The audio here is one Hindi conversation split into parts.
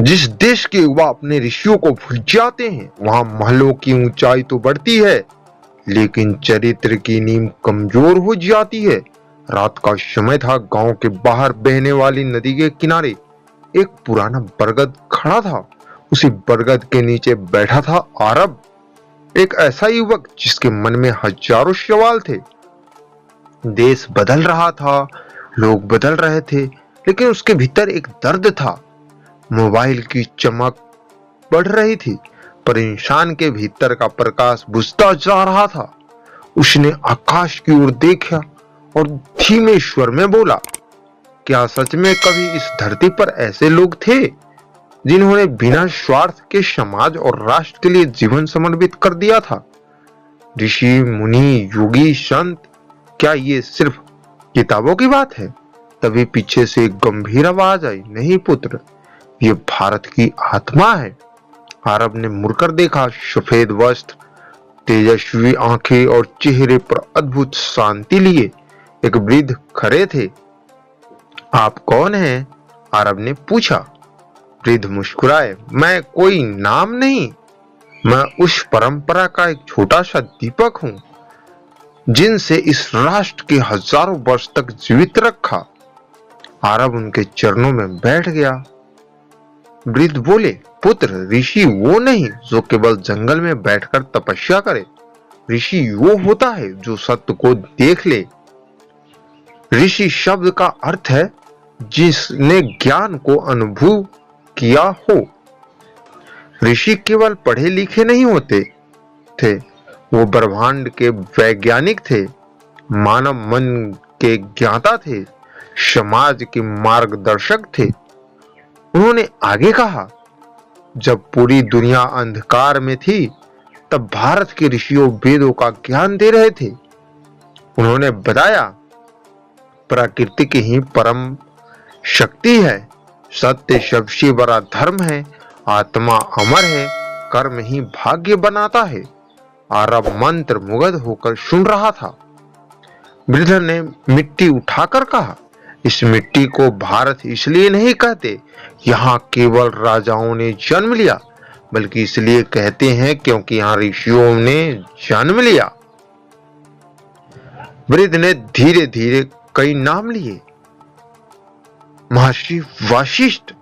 जिस देश के युवा अपने ऋषियों को भूल जाते हैं, वहां महलों की ऊंचाई तो बढ़ती है, लेकिन चरित्र की नींव कमजोर हो जाती है। रात का समय था। गांव के बाहर बहने वाली नदी के किनारे एक पुराना बरगद खड़ा था। उसी बरगद के नीचे बैठा था आरब, एक ऐसा युवक जिसके मन में हजारों सवाल थे। देश बदल रहा था, लोग बदल रहे थे, लेकिन उसके भीतर एक दर्द था। मोबाइल की चमक बढ़ रही थी, पर इंसान के भीतर का प्रकाश बुझता जा रहा था। उसने आकाश की ओर देखा और धीमे स्वर में बोला, क्या सच में कभी इस धरती पर ऐसे लोग थे जिन्होंने बिना स्वार्थ के समाज और राष्ट्र के लिए जीवन समर्पित कर दिया था? ऋषि, मुनि, योगी, संत, क्या ये सिर्फ किताबों की बात है? तभी पीछे से एक गंभीर आवाज आई, नहीं पुत्र, ये भारत की आत्मा है। आरब ने मुड़कर देखा। सफेद वस्त्र, तेजस्वी आंखें और चेहरे पर अद्भुत शांति लिए एक वृद्ध खड़े थे। आप कौन हैं? आरब ने पूछा। वृद्ध मुस्कुराए, मैं कोई नाम नहीं, मैं उस परंपरा का एक छोटा सा दीपक हूं जिनसे इस राष्ट्र के हजारों वर्ष तक जीवित रखा। आरब उनके चरणों में बैठ गया। वृद्ध बोले, पुत्र, ऋषि वो नहीं जो केवल जंगल में बैठकर तपस्या करे। ऋषि वो होता है जो सत्य को देख ले। ऋषि शब्द का अर्थ है जिसने ज्ञान को अनुभव किया हो। ऋषि केवल पढ़े लिखे नहीं होते थे, वो ब्रह्मांड के वैज्ञानिक थे, मानव मन के ज्ञाता थे, समाज के मार्गदर्शक थे। उन्होंने आगे कहा, जब पूरी दुनिया अंधकार में थी, तब भारत के ऋषियों वेदों का ज्ञान दे रहे थे। उन्होंने बताया, प्रकृति की ही परम शक्ति है, सत्य सबसे बड़ा धर्म है, आत्मा अमर है, कर्म ही भाग्य बनाता है। आरब मंत्र मुग्ध होकर सुन रहा था। वृद्ध ने मिट्टी उठाकर कहा, इस मिट्टी को भारत इसलिए नहीं कहते यहाँ केवल राजाओं ने जन्म लिया, बल्कि इसलिए कहते हैं क्योंकि यहाँ ऋषियों ने जन्म लिया। वृद्ध ने धीरे धीरे कई नाम लिए। महर्षि वशिष्ठ,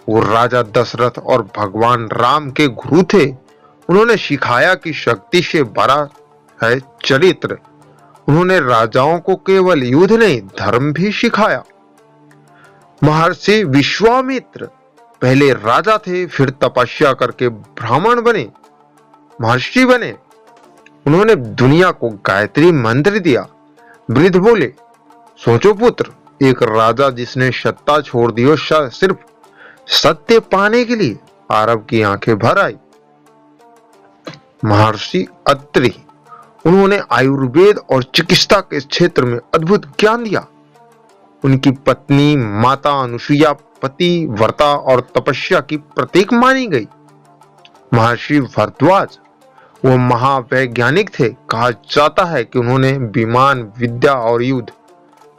वो राजा दशरथ और भगवान राम के गुरु थे। उन्होंने सिखाया कि शक्ति से बड़ा है चरित्र। उन्होंने राजाओं को केवल युद्ध नहीं, धर्म भी सिखाया। महर्षि विश्वामित्र पहले राजा थे, फिर तपस्या करके ब्राह्मण बने, महर्षि बने। उन्होंने दुनिया को गायत्री मंत्र दिया। वृद्ध बोले, सोचो पुत्र, एक राजा जिसने सत्ता छोड़ दी सिर्फ सत्य पाने के लिए। आरब की आंखें भर आई। महर्षि अत्रि, उन्होंने आयुर्वेद और चिकित्सा के क्षेत्र में अद्भुत ज्ञान दिया। उनकी पत्नी माता अनुसुईया पति व्रता और तपस्या की प्रतीक मानी गई। महर्षि भारद्वाज, वो महावैज्ञानिक थे। कहा जाता है कि उन्होंने विमान विद्या और युद्ध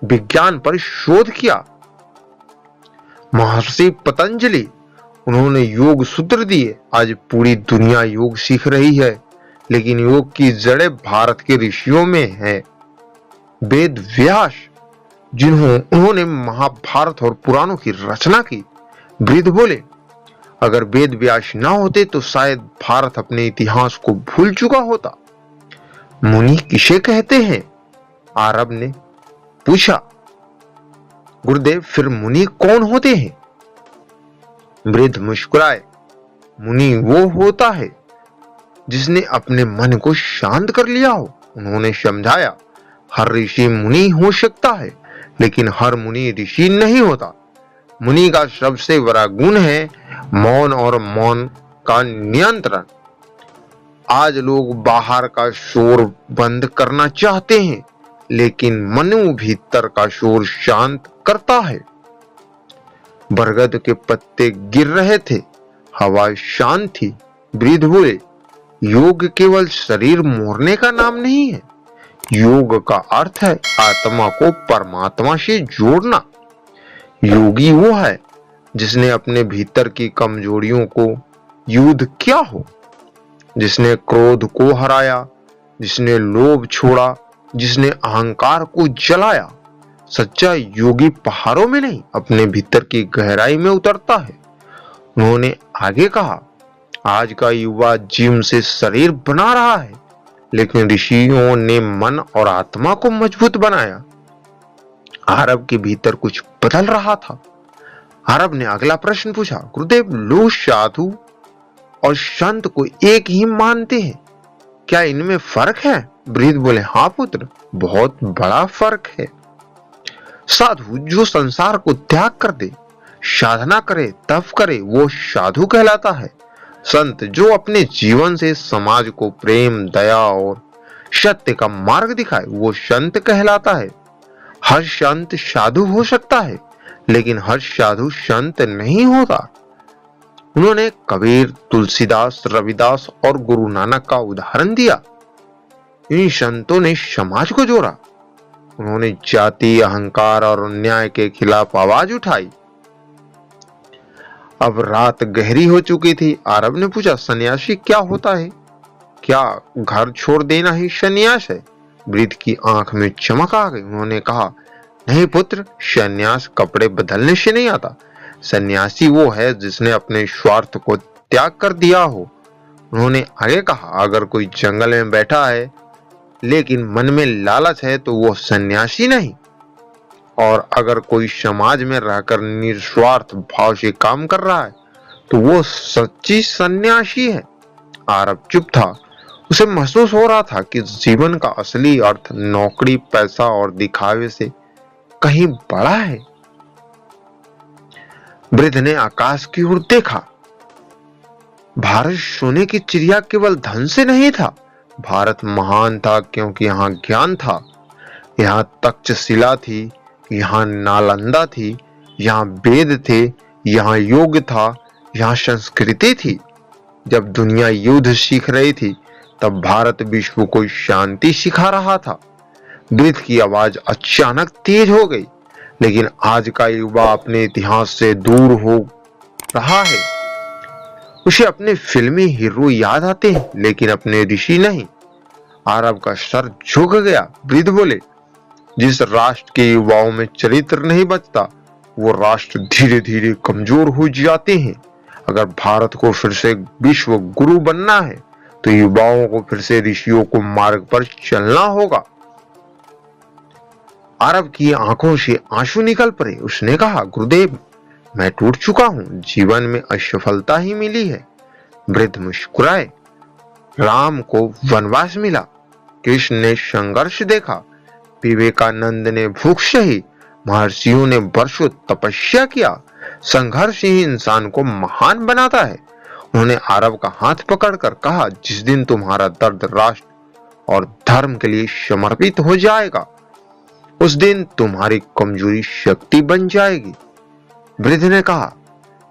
विज्ञान पर शोध किया। महर्षि पतंजलि, उन्होंने योग सूत्र दिए। आज पूरी दुनिया योग सीख रही है, लेकिन योग की जड़ें भारत के ऋषियों में है। वेद व्यास, उन्होंने महाभारत और पुराणों की रचना की। वृद्ध बोले, अगर वेद व्यास ना होते तो शायद भारत अपने इतिहास को भूल चुका होता। मुनि किसे कहते हैं? आरब ने पूछा। गुरुदेव, फिर मुनि कौन होते हैं? वृद्ध मुस्कुराए, मुनि वो होता है जिसने अपने मन को शांत कर लिया हो। उन्होंने समझाया, हर ऋषि मुनि हो सकता है, लेकिन हर मुनि ऋषि नहीं होता। मुनि का सबसे बड़ा गुण है मौन और मौन का नियंत्रण। आज लोग बाहर का शोर बंद करना चाहते हैं, लेकिन मनु भीतर का शोर शांत करता है। बरगद के पत्ते गिर रहे थे, हवा शांत थी। वृद्ध बोले, योग केवल शरीर मोड़ने का नाम नहीं है। योग का अर्थ है आत्मा को परमात्मा से जोड़ना। योगी वो है जिसने अपने भीतर की कमजोरियों को युद्ध किया हो, जिसने क्रोध को हराया, जिसने लोभ छोड़ा, जिसने अहंकार को जलाया। सच्चा योगी पहाड़ों में नहीं, अपने भीतर की गहराई में उतरता है। उन्होंने आगे कहा, आज का युवा जिम से शरीर बना रहा है, लेकिन ऋषियों ने मन और आत्मा को मजबूत बनाया। आरब के भीतर कुछ बदल रहा था। आरब ने अगला प्रश्न पूछा, गुरुदेव, लोग साधु और संत को एक ही मानते हैं, क्या इनमें फर्क है? वृद्ध बोले, हाँ पुत्र, बहुत बड़ा फर्क है। साधु जो संसार को त्याग कर दे, साधना करे, तप करे, वो साधु कहलाता है। संत जो अपने जीवन से समाज को प्रेम, दया और सत्य का मार्ग दिखाए, वो संत कहलाता है। हर संत साधु हो सकता है, लेकिन हर साधु संत नहीं होता। उन्होंने कबीर, तुलसीदास, रविदास और गुरु नानक का उदाहरण दिया। इन संतों ने समाज को जोड़ा। उन्होंने जाति, अहंकार और अन्याय के खिलाफ आवाज उठाई। अब रात गहरी हो चुकी थी। आरब ने पूछा, सन्यासी क्या होता है? क्या घर छोड़ देना ही सन्यास है? वृद्ध की आंख में चमक आ गई। उन्होंने कहा, नहीं पुत्र, सन्यास कपड़े बदलने से नहीं आता। सन्यासी वो है जिसने अपने स्वार्थ को त्याग कर दिया हो। उन्होंने आगे कहा, अगर कोई जंगल में बैठा है लेकिन मन में लालच है तो वो सन्यासी नहीं। और अगर कोई समाज में रहकर निस्वार्थ भाव से काम कर रहा है तो वो सच्ची सन्यासी है। आरब चुप था। उसे महसूस हो रहा था कि जीवन का असली अर्थ नौकरी, पैसा और दिखावे से कहीं बड़ा है। वृद्ध ने आकाश की ओर देखा। भारत सोने की चिड़िया केवल धन से नहीं था। भारत महान था क्योंकि यहाँ ज्ञान था। यहाँ तक्षशिला थी, यहाँ नालंदा थी, यहाँ वेद थे, यहाँ योग था, यहाँ संस्कृति थी। जब दुनिया युद्ध सीख रही थी, तब भारत विश्व को शांति सिखा रहा था। वृद्ध की आवाज अचानक तेज हो गई। लेकिन आज का युवा अपने इतिहास से दूर हो रहा है। उसे अपने फिल्मी हीरो याद आते हैं, लेकिन अपने ऋषि नहीं। आरब का सर झुक गया। वृद्ध बोले, जिस राष्ट्र के युवाओं में चरित्र नहीं बचता, वो राष्ट्र धीरे धीरे कमजोर हो जाते हैं। अगर भारत को फिर से विश्व गुरु बनना है, तो युवाओं को फिर से ऋषियों को मार्ग पर चलना होगा। आरब की आंखों से आंसू निकल पड़े। उसने कहा, गुरुदेव, मैं टूट चुका हूं, जीवन में असफलता ही मिली है। वृद्ध मुस्कुराए। राम को वनवास मिला, कृष्ण ने संघर्ष देखा, विवेकानंद ने भूख सही, महर्षियों ने वर्षों तपस्या किया। संघर्ष ही इंसान को महान बनाता है। उन्होंने आरब का हाथ पकड़कर कहा, जिस दिन तुम्हारा दर्द राष्ट्र और धर्म के लिए समर्पित हो जाएगा, उस दिन तुम्हारी कमजोरी शक्ति बन जाएगी। वृद्ध ने कहा,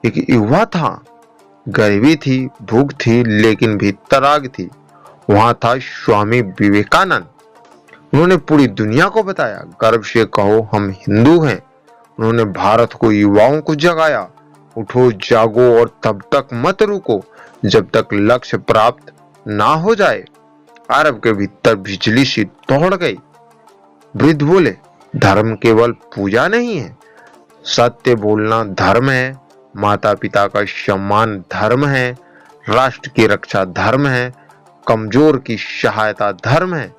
एक युवा था, गरीबी थी, भूख थी, लेकिन भीतर आग थी। वहां था स्वामी विवेकानंद। उन्होंने पूरी दुनिया को बताया, गर्व से कहो, हम हिंदू हैं। उन्होंने भारत को, युवाओं को जगाया, उठो, जागो और तब तक मत रुको जब तक लक्ष्य प्राप्त ना हो जाए। आरब के भीतर बिजली सी दौड़ गई। वृद्ध बोले, धर्म केवल पूजा नहीं है, सत्य बोलना धर्म है, माता पिता का सम्मान धर्म है, राष्ट्र की रक्षा धर्म है, कमजोर की सहायता धर्म है।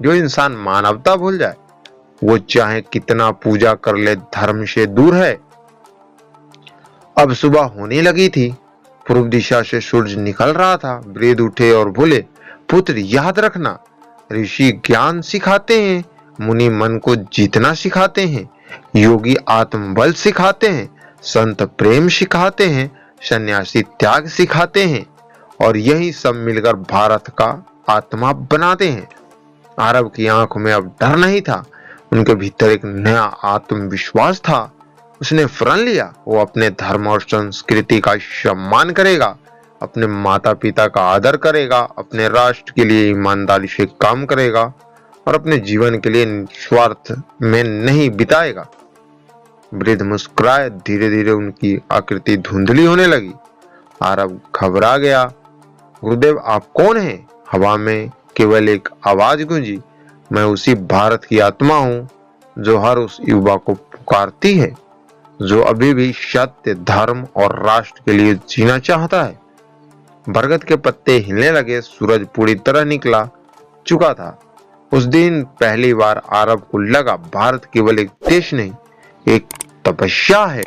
जो इंसान मानवता भूल जाए, वो चाहे कितना पूजा कर ले, धर्म से दूर है। अब सुबह होने लगी थी। पूर्व दिशा से सूरज निकल रहा था। वृद्ध उठे और बोले, पुत्र, याद रखना, ऋषि ज्ञान सिखाते हैं, मुनि मन को जीतना सिखाते हैं, योगी आत्मबल सिखाते हैं, संत प्रेम सिखाते हैं, सन्यासी त्याग सिखाते हैं, और यही सब मिलकर भारत का आत्मा बनाते हैं। आरब की आंखों में अब डर नहीं था, उनके भीतर एक नया आत्मविश्वास था। उसने प्रण लिया, वो अपने धर्म और संस्कृति का सम्मान करेगा, अपने माता पिता का आदर करेगा, अपने राष्ट्र के लिए ईमानदारी से काम करेगा और अपने जीवन के लिए स्वार्थ में नहीं बिताएगा। वृद्ध मुस्कुराए। धीरे धीरे उनकी आकृति धुंधली होने लगी। आरब घबरा गया। गुरुदेव, आप कौन हैं? हवा में केवल एक आवाज गूंजी, मैं उसी भारत की आत्मा हूं जो हर उस युवा को पुकारती है, जो अभी भी सत्य, धर्म और राष्ट्र के लिए जीना चाहता है। बरगद के पत्ते हिलने लगे। सूरज पूरी तरह निकला चुका था। उस दिन पहली बार आरब को लगा, भारत केवल एक देश नहीं, एक तपस्या है।